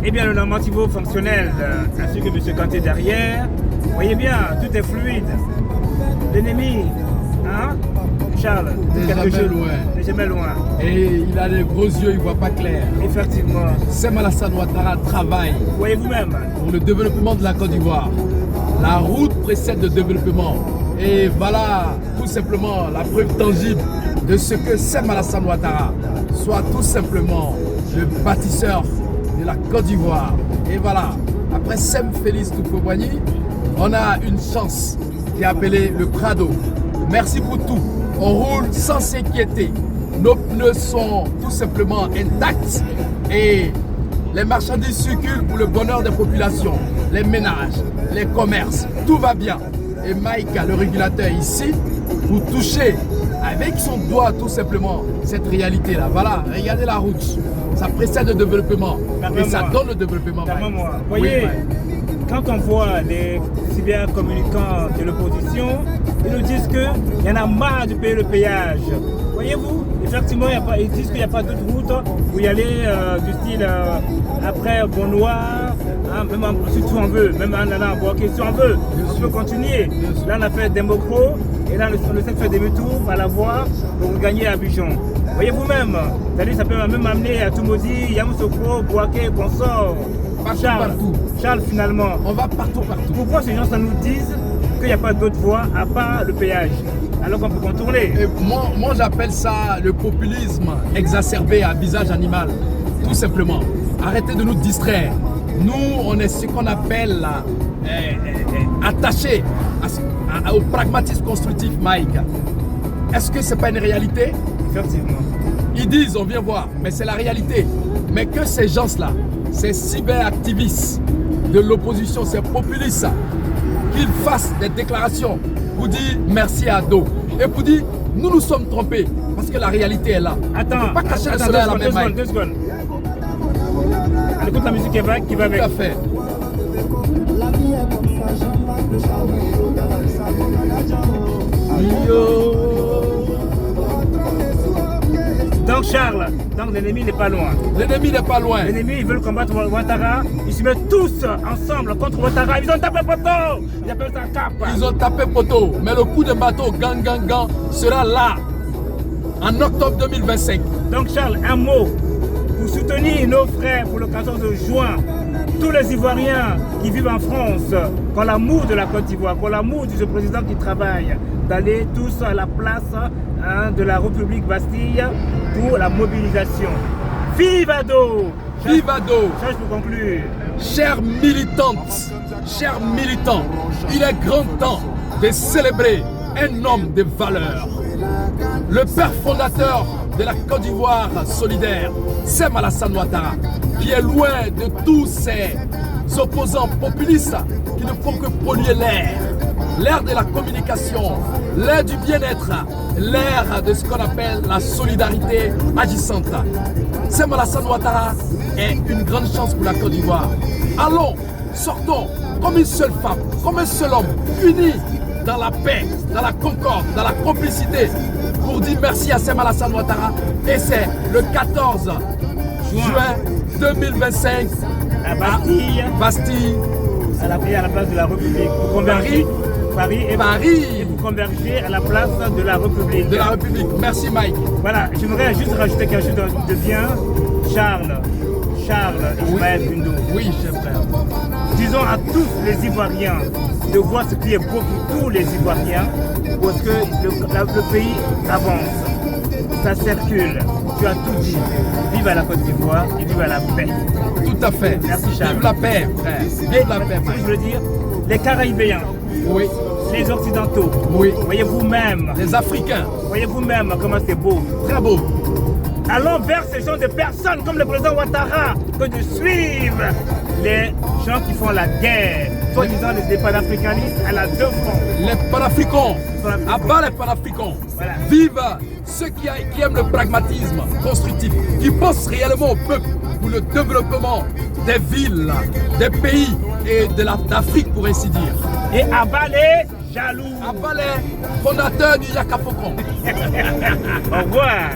Eh bien, le normativo fonctionnel, ainsi que M. Kanté derrière, voyez bien, tout est fluide. L'ennemi, hein, Charles, n'est jamais loin. Et il a des gros yeux, il ne voit pas clair. Effectivement. Sem Alassane Ouattara travaille Voyez vous-même. pour le développement de la Côte d'Ivoire. La route précède le développement. Et voilà tout simplement la preuve tangible de ce que Sem Alassane Ouattara soit tout simplement le bâtisseur de la Côte d'Ivoire. Et voilà, après Sem Félix Houphouët-Boigny, on a une chance qui est appelée le Prado. Merci pour tout. On roule sans s'inquiéter. Nos pneus sont tout simplement intacts et les marchandises circulent pour le bonheur des populations, les ménages, les commerces, tout va bien. Et Mike, le régulateur ici, pour toucher avec son doigt tout simplement cette réalité-là. Voilà, regardez la route. Ça précède le développement et ça donne le développement. Vous voyez, quand on voit les cybercommunicants de l'opposition, ils nous disent qu'il y en a marre de payer le péage. Voyez-vous, effectivement, ils disent qu'il n'y a pas d'autre route pour y aller du style après Bonnoir, hein, même si tu en veux, même en allant à Boaké, si on veut, on peut continuer. Là, on a fait Dembocro et là, on essaie de faire demi-tour par la voie pour gagner à Abidjan. Voyez vous-même, ça peut même amener à Toumoudi, Yamoussoukro, Boaké, consort. Charles, finalement, on va partout. Pourquoi ces gens nous disent qu'il n'y a pas d'autre voie à part le péage, alors qu'on peut contourner? Et moi j'appelle ça le populisme exacerbé à visage animal, tout simplement. Arrêtez de nous distraire. Nous, on est ce qu'on appelle attachés au pragmatisme constructif, Mike. Est-ce que ce n'est pas une réalité? Effectivement. Ils disent, on vient voir, mais c'est la réalité. Mais que ces gens-là, ces cyberactivistes de l'opposition, ces populistes, qu'ils fassent des déclarations pour dire merci à Do et pour dire nous nous sommes trompés parce que la réalité est là. Attends, pas cacher le soleil à la même main. 2 secondes. Écoute la musique qui va avec. Tout à fait. Donc Charles, l'ennemi n'est pas loin. L'ennemi n'est pas loin. L'ennemi, ils veulent combattre Ouattara. Ils se mettent tous ensemble contre Ouattara. Ils ont tapé poteau. Ils appellent ça cap. Ils ont tapé poteau. Mais le coup de bateau, gang, sera là en octobre 2025. Donc Charles, un mot pour soutenir nos frères pour le 14 juin. Tous les Ivoiriens qui vivent en France, qui ont l'amour de la Côte d'Ivoire, qui ont l'amour de ce président qui travaille, d'aller tous à la place de la République Bastille pour la mobilisation. Vive Ado! Vive Ado! Charles, pour conclure. Chères militantes, chers militants, il est grand temps de célébrer un homme de valeur. Le père fondateur de la Côte d'Ivoire solidaire, Sem Alassane Ouattara, qui est loin de tous ces opposants populistes qui ne font que polluer l'air de la communication, l'air du bien-être, l'air de ce qu'on appelle la solidarité agissante. Sem Alassane Ouattara est une grande chance pour la Côte d'Ivoire. Allons, sortons comme une seule femme, comme un seul homme, unis dans la paix, dans la concorde, dans la complicité, pour dire merci à Sem Alassane Ouattara. Et c'est le 14 juin 2025 à Bastille, à la place de la République, pour converger Paris et pour converger à la place de la République. Merci Mike. Voilà, j'aimerais juste rajouter quelque chose de bien. Charles Ismaël Bundou. Oui, cher frère. Disons à tous les Ivoiriens de voir ce qui est beau pour tous les Ivoiriens, parce que le pays avance, ça circule. Tu as tout dit. Vive à la Côte d'Ivoire et vive à la paix. Tout à fait. Merci Charles. Vive la paix, frère. Vive la paix, je veux dire, les Caraïbéens. Oui. Les Occidentaux. Oui. Voyez vous-même. Les Africains. Voyez vous-même comment c'est beau. Très beau. Allons vers ces gens de personnes comme le président Ouattara que de suivre les gens qui font la guerre, soi-disant les panafricanistes à la deux fronts. Les panafricains, à bas les panafricains. Voilà. Vive ceux qui aiment le pragmatisme constructif, qui pensent réellement au peuple pour le développement des villes, des pays et de l'Afrique pour ainsi dire. Et à bas les jaloux. À bas les fondateurs du Yaka Faucon. Au revoir.